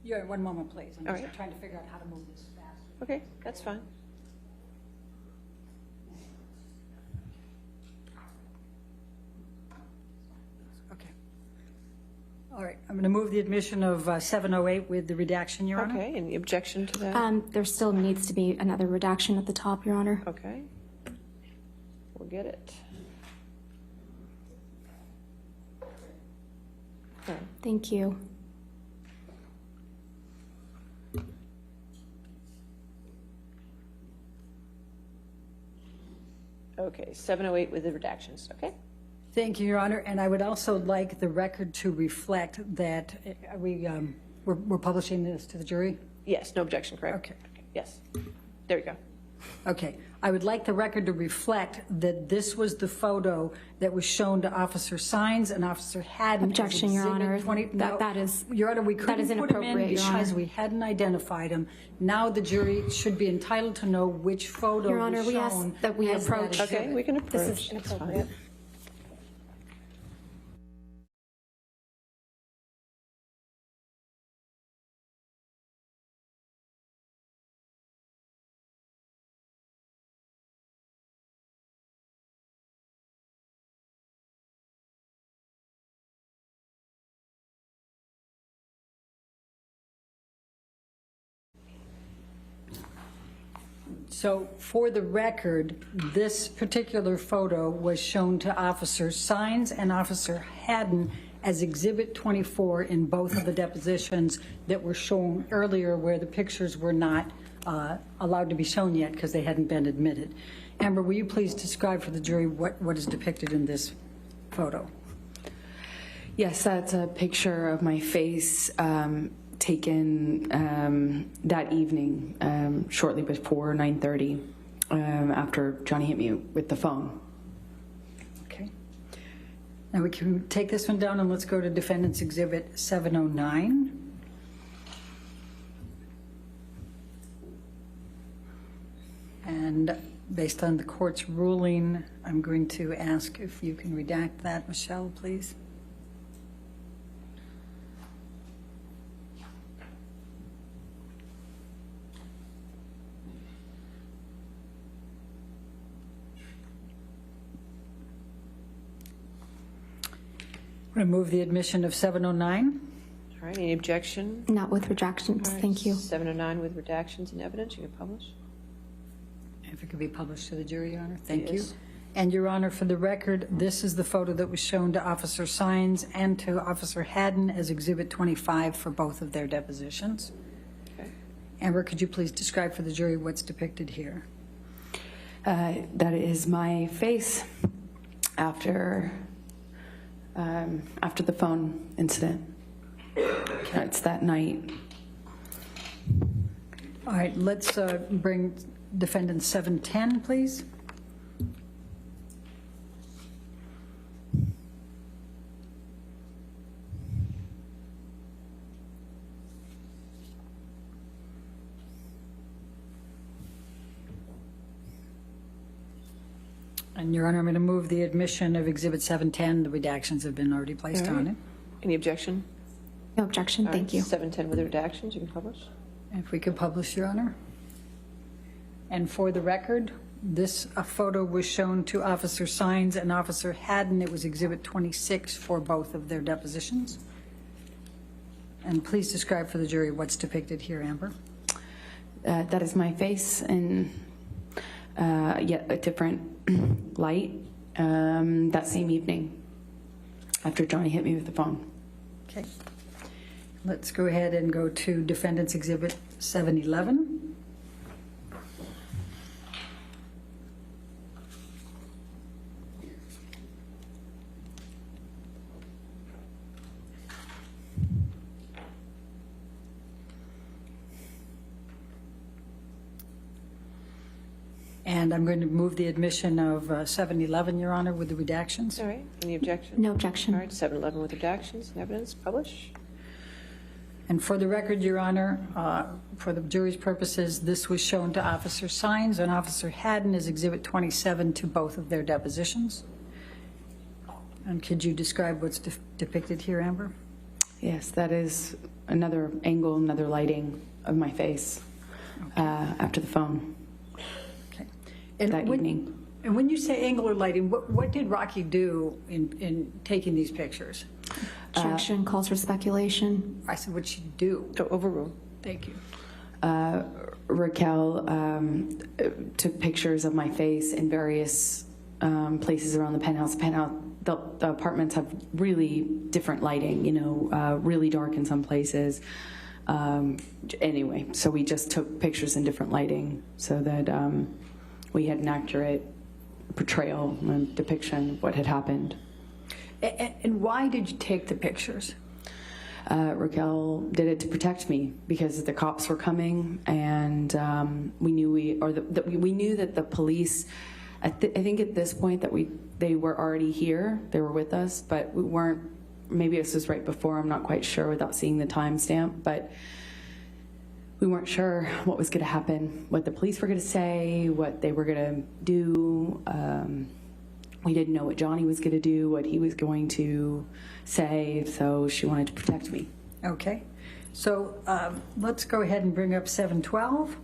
Yeah, one moment, please. I'm All just right. trying to figure out how to move this fast. Okay, that's fine. Okay. All right, I'm going to move the admission of 708 with the redaction, Your Honor. Okay, any objection to that? There still needs to be another redaction at the top, Your Honor. Okay. We'll get it. Okay. Thank you. Okay, 708 with the redactions, okay? Thank you, Your Honor. And I would also like the record to reflect that we're publishing this to the jury? Yes, no objection, correct? Okay. Yes. There you go. Okay. I would like the record to reflect that this was the photo that was shown to Officer Sines and Officer Haddon. Objection, Your Honor. That is Your Honor, we couldn't put him in inappropriate, Your Honor. because we hadn't identified him. Now the jury should be entitled to know which photo Your Honor, was we shown ask that we as that approach. exhibit. Okay, we can approach. This is It's fine. inappropriate. So for the record, this particular photo was shown to Officer Sines and Officer Haddon as Exhibit 24 in both of the depositions that were shown earlier where the pictures were not allowed to be shown yet because they hadn't been admitted. Amber, will you please describe for the jury what is depicted in this photo? Yes, that's a picture of my face taken that evening, shortly before 9:30, after Johnny hit me with the phone. Okay. Now we can take this one down and let's go to Defendant's Exhibit 709. And based on the court's ruling, I'm going to ask if you can redact that, Michelle, please. I'm going to move the admission of 709. All right, any objection? Not with redactions. All right, Thank you. 709 with redactions and evidence, you can publish. If it could be published to the jury, Your Honor. Thank It you. is. And Your Honor, for the record, this is the photo that was shown to Officer Sines and to Officer Haddon as Exhibit 25 for both of their depositions. Okay. Amber, could you please describe for the jury what's depicted here? That is my face after the phone incident. It's that night. All right, let's bring Defendant 710, please. And Your Honor, I'm going to move the admission of Exhibit 710. The redactions have been already placed All right. on it. Any objection? No objection. All Thank right, you. 710 with redactions, you can publish. If we could publish, Your Honor. And for the record, this photo was shown to Officer Sines and Officer Haddon. It was Exhibit 26 for both of their depositions. And please describe for the jury what's depicted here, Amber. That is my face in yet a different light that same evening after Johnny hit me with the phone. Okay. Let's go ahead and go to Defendant's Exhibit 711. And I'm going to move the admission of 711, Your Honor, with the redactions. All right, any objection? No objection. All right, 711 with redactions and evidence, publish. And for the record, Your Honor, for the jury's purposes, this was shown to Officer Sines and Officer Haddon as Exhibit 27 to both of their depositions. And could you describe what's depicted here, Amber? Yes, that is another angle, another lighting of my face after the phone Okay. that when, evening. And when you say angular lighting, what did Rocky do in taking these pictures? Objection calls for speculation. I said, what'd she do? To overrule. Thank you. Raquel took pictures of my face in various places around the penthouse. The apartments have really different lighting, you know, really dark in some places. Anyway, so we just took pictures in different lighting so that we had an accurate portrayal and depiction of what had happened. And why did you take the pictures? Raquel did it to protect me because the cops were coming, and we knew we knew that the police. I think at this point that they were already here. They were with us, but we weren't. Maybe this was right before. I'm not quite sure without seeing the timestamp, but we weren't sure what was going to happen, what the police were going to say, what they were going to do. We didn't know what Johnny was going to do, what he was going to say, so she wanted to protect me. Okay. So let's go ahead and bring up 712.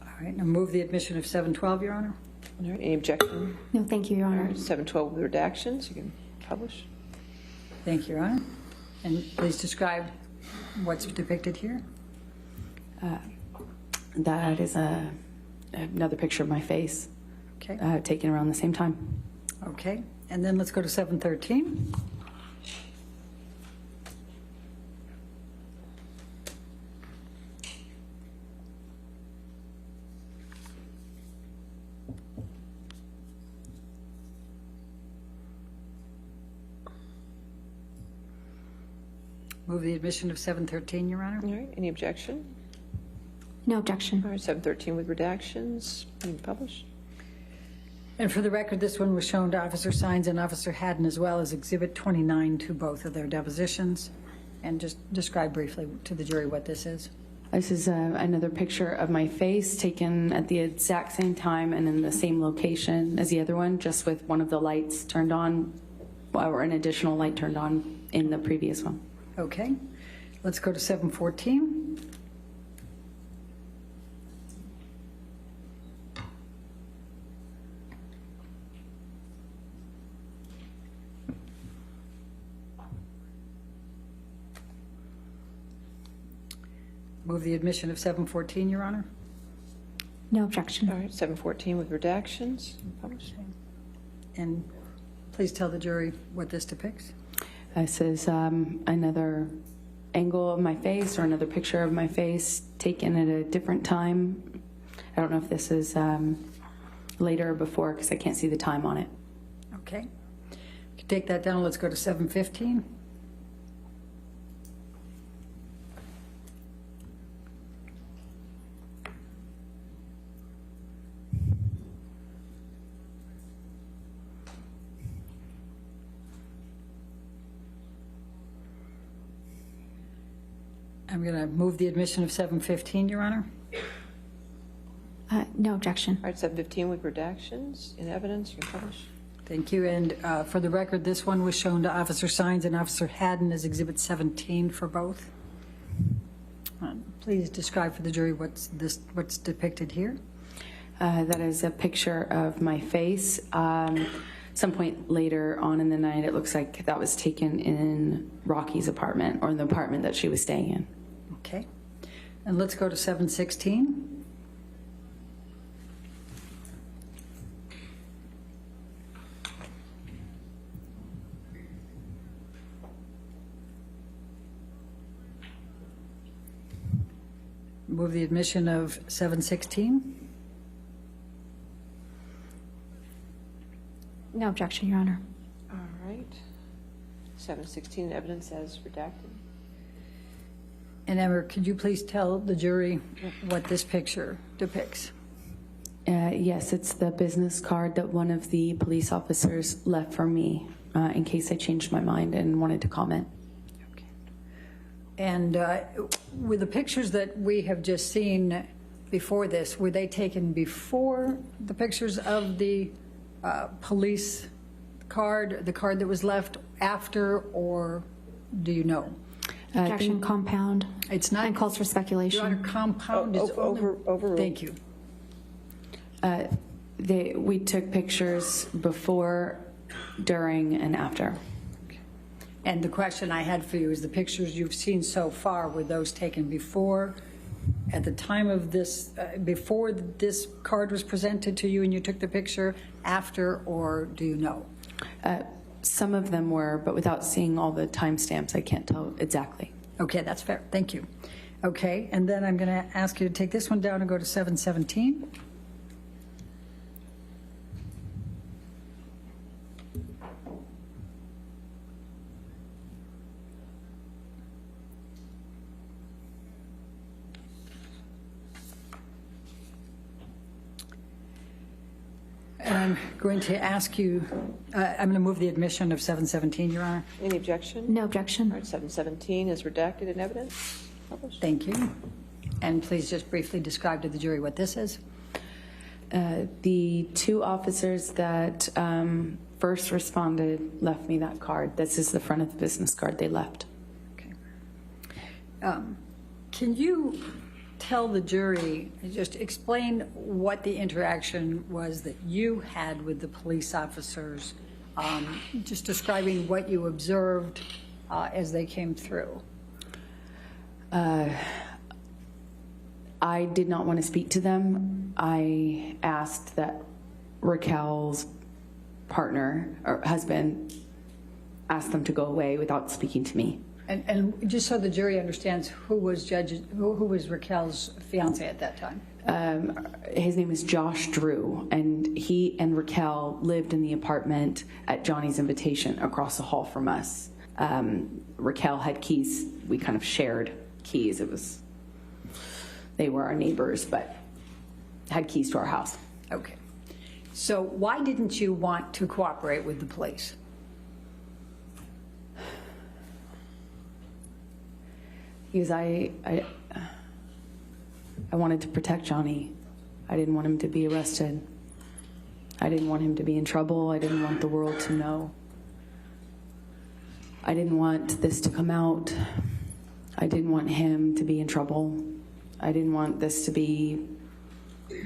All right, now move the admission of 712, Your Honor. All right, any objection? No, thank you, Your All Honor. right, 712 with redactions, you can publish. Thank you, Your Honor. And please describe what's depicted here. That is another picture of my face, Okay. taken around the same time. Okay. And then let's go to 713. Move the admission of 713, Your Honor. All right, any objection? No objection. All right, 713 with redactions, you can publish. And for the record, this one was shown to Officer Sines and Officer Haddon as well as Exhibit 29 to both of their depositions. And just describe briefly to the jury what this is. This is another picture of my face taken at the exact same time and in the same location as the other one, just with one of the lights turned on, or an additional light turned on in the previous one. Okay. Let's go to 714. Move the admission of 714, Your Honor. No objection. All right, 714 with redactions, you can publish. And please tell the jury what this depicts. This is another angle of my face or another picture of my face taken at a different time. I don't know if this is later or before because I can't see the time on it. Okay. You can take that down. Let's go to 715. I'm going to move the admission of 715, Your Honor. No objection. All right, 715 with redactions, in evidence, you can publish. Thank you. And for the record, this one was shown to Officer Sines and Officer Haddon as Exhibit 17 for both. Please describe for the jury what's depicted here. That is a picture of my face. Some point later on in the night, it looks like that was taken in Rocky's apartment or in the apartment that she was staying in. Okay. And let's go to 716. Move the admission of 716. No objection, Your Honor. All right, 716 evidence as redacted. And Emma, could you please tell the jury what this picture depicts? Yes, it's the business card that one of the police officers left for me in case I changed my mind and wanted to comment. And with the pictures that we have just seen before this, were they taken before the pictures of the police card, the card that was left, after, or do you know? Objection, compound. It's not. And calls for speculation. Your Honor, compound is only. Overruled. Thank you. We took pictures before, during, and after. And the question I had for you is the pictures you've seen so far, were those taken before, at the time of this, before this card was presented to you and you took the picture, after, or do you know? Some of them were, but without seeing all the timestamps, I can't tell exactly. Okay, that's fair. Thank you. Okay, and then I'm going to ask you to take this one down and go to 717. And I'm going to ask you, I'm going to move the admission of 717, Your Honor. Any objection? No objection. All right, 717 is redacted in evidence. Published. Thank you. And please just briefly describe to the jury what this is. The two officers that first responded left me that card. This is the front of the business card they left. Okay. Can you tell the jury, just explain what the interaction was that you had with the police officers, just describing what you observed as they came through? I did not want to speak to them. I asked that Raquel's partner or husband ask them to go away without speaking to me. And just so the jury understands, who was Raquel's fiance at that time? His name is Josh Drew, and he and Raquel lived in the apartment at Johnny's invitation across the hall from us. Raquel had keys. We kind of shared keys. They were our neighbors, but had keys to our house. Okay. So why didn't you want to cooperate with the police? Because I wanted to protect Johnny. I didn't want him to be arrested. I didn't want him to be in trouble. I didn't want the world to know. I didn't want this to come out. I didn't want him to be in trouble. I didn't want this to be